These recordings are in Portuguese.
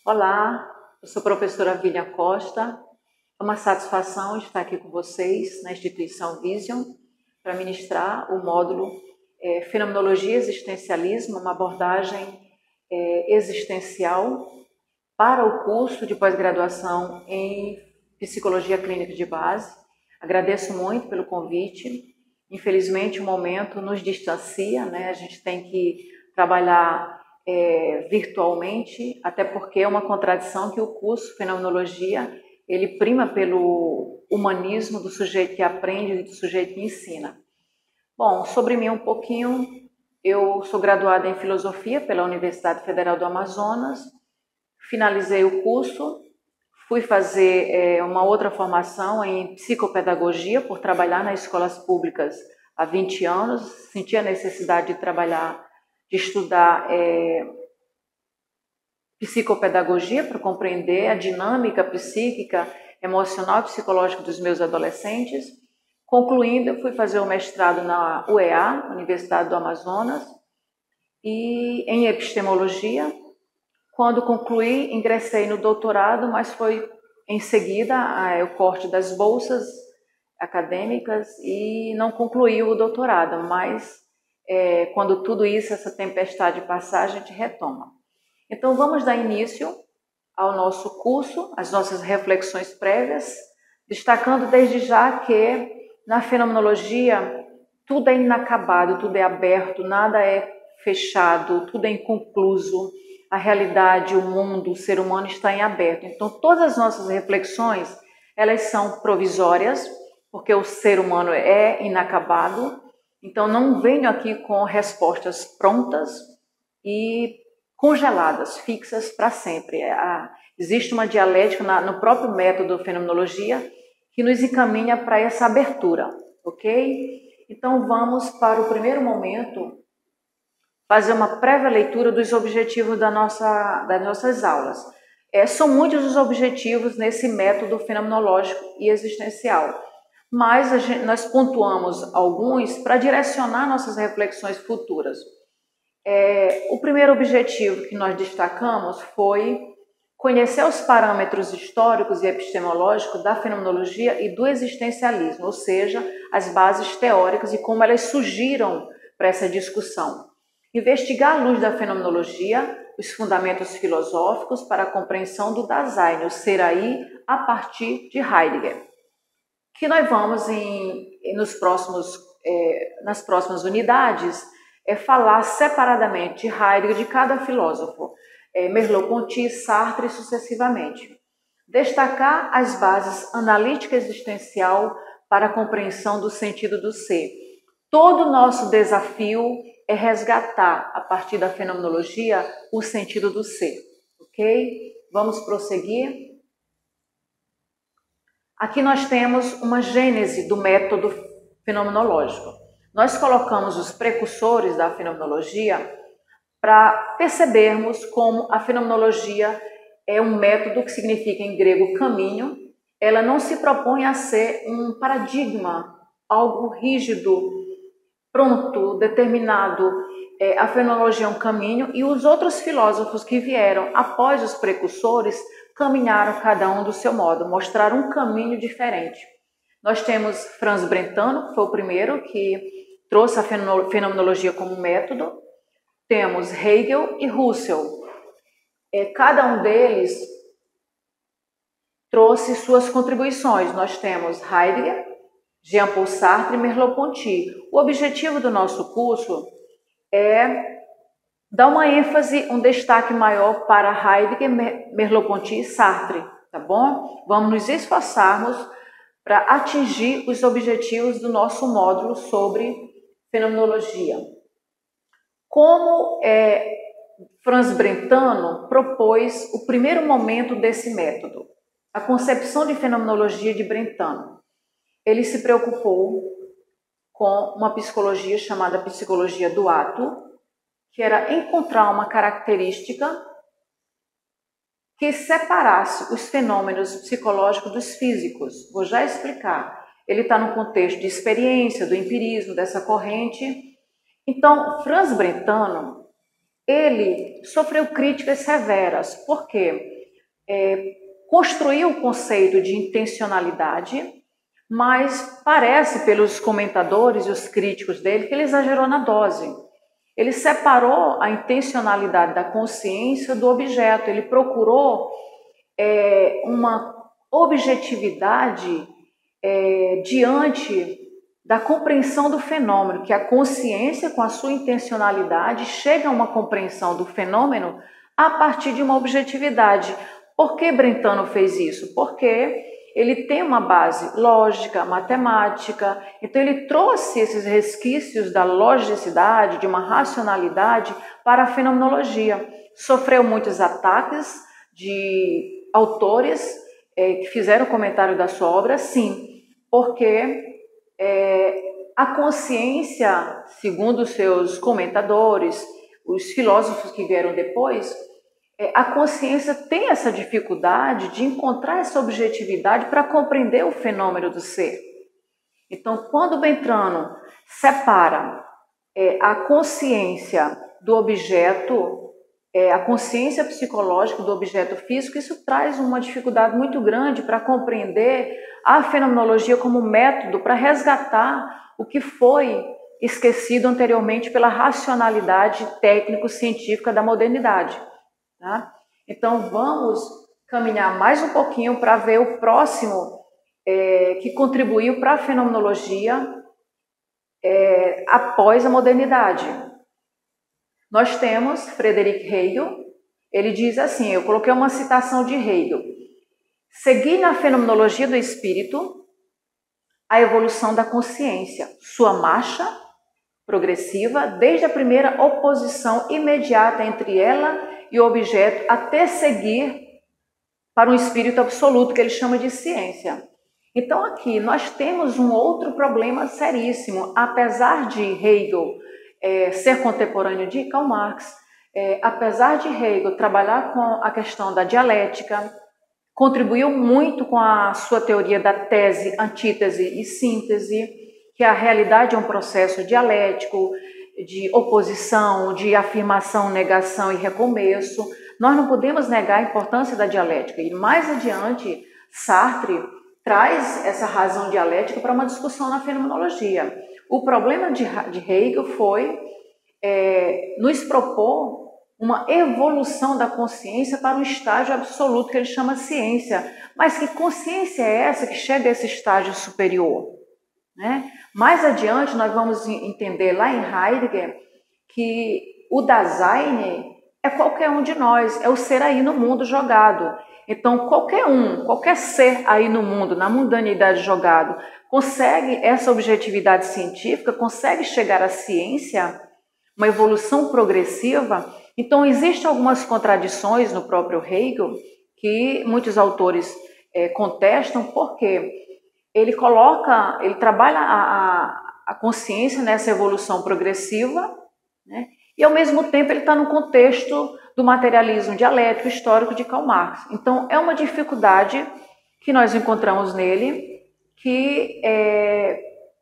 Olá, eu sou a professora Vília Costa. É uma satisfação estar aqui com vocês na instituição Vision para ministrar o módulo Fenomenologia e Existencialismo, uma abordagem existencial para o curso de pós-graduação em Psicologia Clínica de Base. Agradeço muito pelo convite. Infelizmente, o momento nos distancia, né? A gente tem que trabalhar virtualmente, até porque é uma contradição que o curso Fenomenologia ele prima pelo humanismo do sujeito que aprende e do sujeito que ensina. Bom, sobre mim um pouquinho, eu sou graduada em Filosofia pela Universidade Federal do Amazonas, finalizei o curso, fui fazer uma outra formação em Psicopedagogia, por trabalhar nas escolas públicas há 20 anos, senti a necessidade de trabalhar, de estudar psicopedagogia para compreender a dinâmica psíquica, emocional e psicológica dos meus adolescentes. Concluindo, eu fui fazer o mestrado na UEA, Universidade do Amazonas, e em epistemologia. Quando concluí, ingressei no doutorado, mas foi em seguida o corte das bolsas acadêmicas e não concluí o doutorado, mas quando tudo isso, essa tempestade passar, a gente retoma. Então, vamos dar início ao nosso curso, às nossas reflexões prévias, destacando desde já que na fenomenologia tudo é inacabado, tudo é aberto, nada é fechado, tudo é inconcluso. A realidade, o mundo, o ser humano está em aberto. Então, todas as nossas reflexões, elas são provisórias, porque o ser humano é inacabado. Então, não venho aqui com respostas prontas e congeladas, fixas para sempre. Existe uma dialética no próprio método Fenomenologia que nos encaminha para essa abertura, ok? Então, vamos para o primeiro momento fazer uma prévia leitura dos objetivos das nossas aulas. São muitos os objetivos nesse método fenomenológico e existencial, mas nós pontuamos alguns para direcionar nossas reflexões futuras. O primeiro objetivo que nós destacamos foi conhecer os parâmetros históricos e epistemológicos da fenomenologia e do existencialismo, ou seja, as bases teóricas e como elas surgiram para essa discussão. Investigar à luz da fenomenologia os fundamentos filosóficos para a compreensão do Dasein, o ser aí, a partir de Heidegger. Que nós vamos, nas próximas unidades, falar separadamente de Heidegger, de cada filósofo, Merleau-Ponty, Sartre e sucessivamente. Destacar as bases analítica existencial para a compreensão do sentido do ser. Todo o nosso desafio é resgatar, a partir da fenomenologia, o sentido do ser, ok? Vamos prosseguir. Aqui nós temos uma gênese do método fenomenológico. Nós colocamos os precursores da fenomenologia para percebermos como a fenomenologia é um método que significa em grego caminho. Ela não se propõe a ser um paradigma, algo rígido, pronto, determinado. A fenomenologia é um caminho e os outros filósofos que vieram após os precursores caminharam cada um do seu modo, mostraram um caminho diferente. Nós temos Franz Brentano, que foi o primeiro que trouxe a fenomenologia como método. Temos Hegel e Husserl. Cada um deles trouxe suas contribuições. Nós temos Heidegger, Jean-Paul Sartre e Merleau-Ponty. O objetivo do nosso curso é dar uma ênfase, um destaque maior para Heidegger, Merleau-Ponty e Sartre, tá bom? Vamos nos esforçarmos para atingir os objetivos do nosso módulo sobre fenomenologia. Como Franz Brentano propôs o primeiro momento desse método, a concepção de fenomenologia de Brentano. Ele se preocupou com uma psicologia chamada psicologia do ato, que era encontrar uma característica que separasse os fenômenos psicológicos dos físicos. Vou já explicar. Ele está no contexto de experiência, do empirismo, dessa corrente. Então, Franz Brentano, ele sofreu críticas severas, porque construiu o conceito de intencionalidade, mas parece, pelos comentadores e os críticos dele, que ele exagerou na dose. Ele separou a intencionalidade da consciência do objeto, ele procurou uma objetividade diante da compreensão do fenômeno, que a consciência, com a sua intencionalidade, chega a uma compreensão do fenômeno a partir de uma objetividade. Por que Brentano fez isso? Porque ele tem uma base lógica, matemática, então ele trouxe esses resquícios da logicidade, de uma racionalidade para a fenomenologia. Sofreu muitos ataques de autores que fizeram comentário da sua obra, sim, porque a consciência, segundo os seus comentadores, os filósofos que vieram depois, a consciência tem essa dificuldade de encontrar essa objetividade para compreender o fenômeno do ser. Então, quando Brentano separa a consciência do objeto, a consciência psicológica do objeto físico, isso traz uma dificuldade muito grande para compreender a fenomenologia como método para resgatar o que foi esquecido anteriormente pela racionalidade técnico-científica da modernidade. Tá? Então, vamos caminhar mais um pouquinho para ver o próximo que contribuiu para a fenomenologia após a modernidade. Nós temos Friedrich Hegel. Ele diz assim, eu coloquei uma citação de Hegel: seguir na fenomenologia do espírito a evolução da consciência, sua marcha progressiva, desde a primeira oposição imediata entre ela e o objeto, até seguir para um espírito absoluto, que ele chama de ciência. Então aqui nós temos um outro problema seríssimo. Apesar de Hegel ser contemporâneo de Karl Marx, apesar de Hegel trabalhar com a questão da dialética, contribuiu muito com a sua teoria da tese, antítese e síntese, que a realidade é um processo dialético, de oposição, de afirmação, negação e recomeço. Nós não podemos negar a importância da dialética. E mais adiante, Sartre traz essa razão dialética para uma discussão na fenomenologia. O problema de Hegel foi nos propor uma evolução da consciência para um estágio absoluto que ele chama ciência. Mas que consciência é essa que chega a esse estágio superior? Né? Mais adiante nós vamos entender lá em Heidegger que o Dasein é qualquer um de nós, é o ser aí no mundo jogado. Então qualquer ser aí no mundo, na mundanidade jogado, consegue essa objetividade científica, consegue chegar à ciência, uma evolução progressiva. Então existem algumas contradições no próprio Hegel que muitos autores contestam, porque ele trabalha a consciência nessa evolução progressiva, né? E ao mesmo tempo ele está no contexto do materialismo dialético histórico de Karl Marx. Então é uma dificuldade que nós encontramos nele, que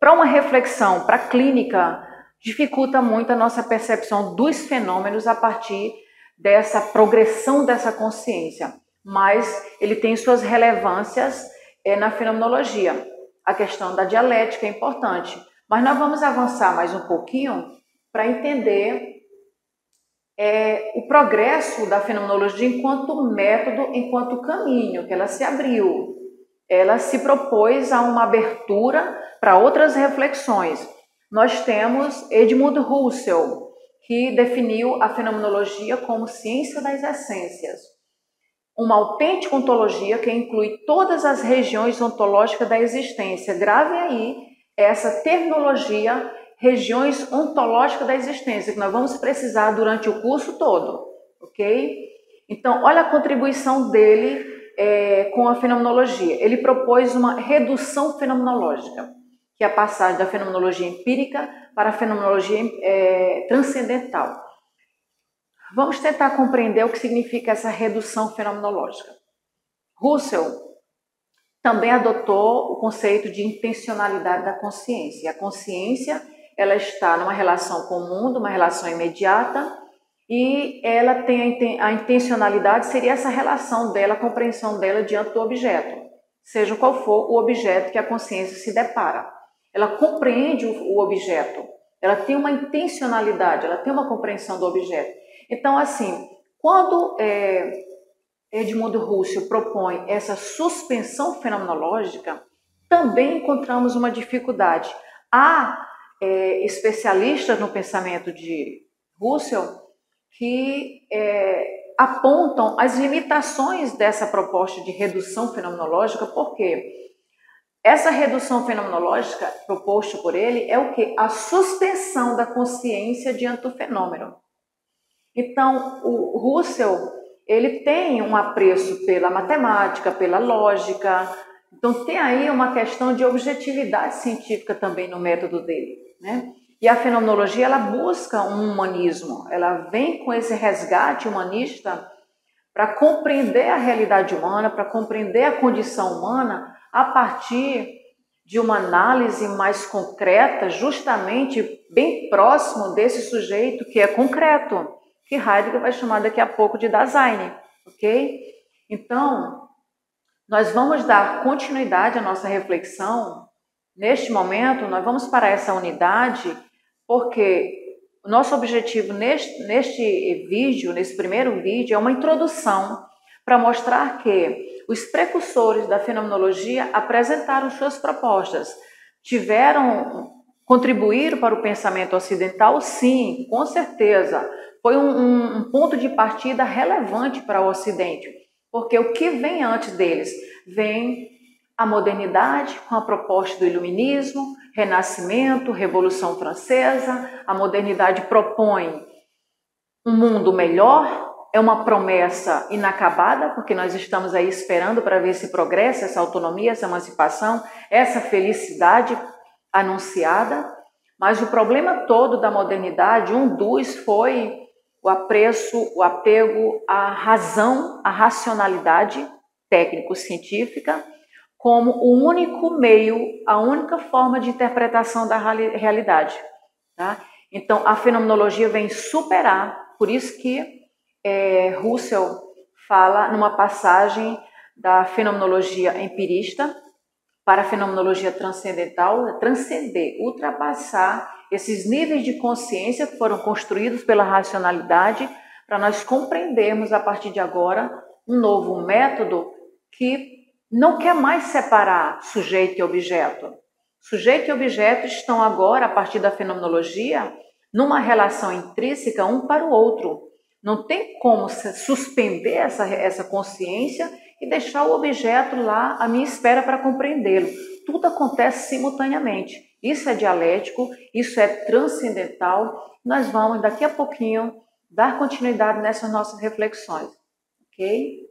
para uma reflexão, para a clínica, dificulta muito a nossa percepção dos fenômenos a partir dessa progressão dessa consciência. Mas ele tem suas relevâncias na fenomenologia. A questão da dialética é importante, mas nós vamos avançar mais um pouquinho para entender o progresso da fenomenologia enquanto método, enquanto caminho, que ela se abriu. Ela se propôs a uma abertura para outras reflexões. Nós temos Edmund Husserl, que definiu a fenomenologia como ciência das essências. Uma autêntica ontologia que inclui todas as regiões ontológicas da existência. Gravem aí essa terminologia, regiões ontológicas da existência, que nós vamos precisar durante o curso todo, ok? Então, olha a contribuição dele com a fenomenologia. Ele propôs uma redução fenomenológica, que é a passagem da fenomenologia empírica para a fenomenologia transcendental. Vamos tentar compreender o que significa essa redução fenomenológica. Husserl também adotou o conceito de intencionalidade da consciência. A consciência, ela está numa relação com o mundo, uma relação imediata, e ela tem a intencionalidade, seria essa relação dela, a compreensão dela diante do objeto, seja qual for o objeto que a consciência se depara. Ela compreende o objeto, ela tem uma intencionalidade, ela tem uma compreensão do objeto. Então, assim, quando Edmundo Husserl propõe essa suspensão fenomenológica, também encontramos uma dificuldade. Há especialistas no pensamento de Husserl que apontam as limitações dessa proposta de redução fenomenológica, porque essa redução fenomenológica proposta por ele é o quê? A suspensão da consciência diante do fenômeno. Então, o Husserl, ele tem um apreço pela matemática, pela lógica, então tem aí uma questão de objetividade científica também no método dele, né? E a fenomenologia, ela busca um humanismo, ela vem com esse resgate humanista para compreender a realidade humana, para compreender a condição humana a partir de uma análise mais concreta, justamente bem próximo desse sujeito que é concreto, que Heidegger vai chamar daqui a pouco de Dasein, ok? Então, nós vamos dar continuidade à nossa reflexão. Neste momento, nós vamos para essa unidade, porque o nosso objetivo neste vídeo, nesse primeiro vídeo, é uma introdução para mostrar que os precursores da fenomenologia apresentaram suas propostas, contribuíram para o pensamento ocidental, sim, com certeza. Foi um ponto de partida relevante para o Ocidente, porque o que vem antes deles? Vem a modernidade com a proposta do iluminismo, Renascimento, Revolução Francesa. A modernidade propõe um mundo melhor, é uma promessa inacabada, porque nós estamos aí esperando para ver esse progresso, essa autonomia, essa emancipação, essa felicidade anunciada. Mas o problema todo da modernidade, um dos foi o apreço, o apego à razão, à racionalidade técnico-científica, como o único meio, a única forma de interpretação da realidade. Tá? Então, a fenomenologia vem superar, por isso que Husserl fala numa passagem da fenomenologia empirista para a fenomenologia transcendental, transcender, ultrapassar esses níveis de consciência que foram construídos pela racionalidade, para nós compreendermos a partir de agora um novo método que não quer mais separar sujeito e objeto. Sujeito e objeto estão agora, a partir da fenomenologia, numa relação intrínseca um para o outro. Não tem como suspender essa consciência e deixar o objeto lá à minha espera para compreendê-lo. Tudo acontece simultaneamente. Isso é dialético, isso é transcendental. Nós vamos, daqui a pouquinho, dar continuidade nessas nossas reflexões. Ok?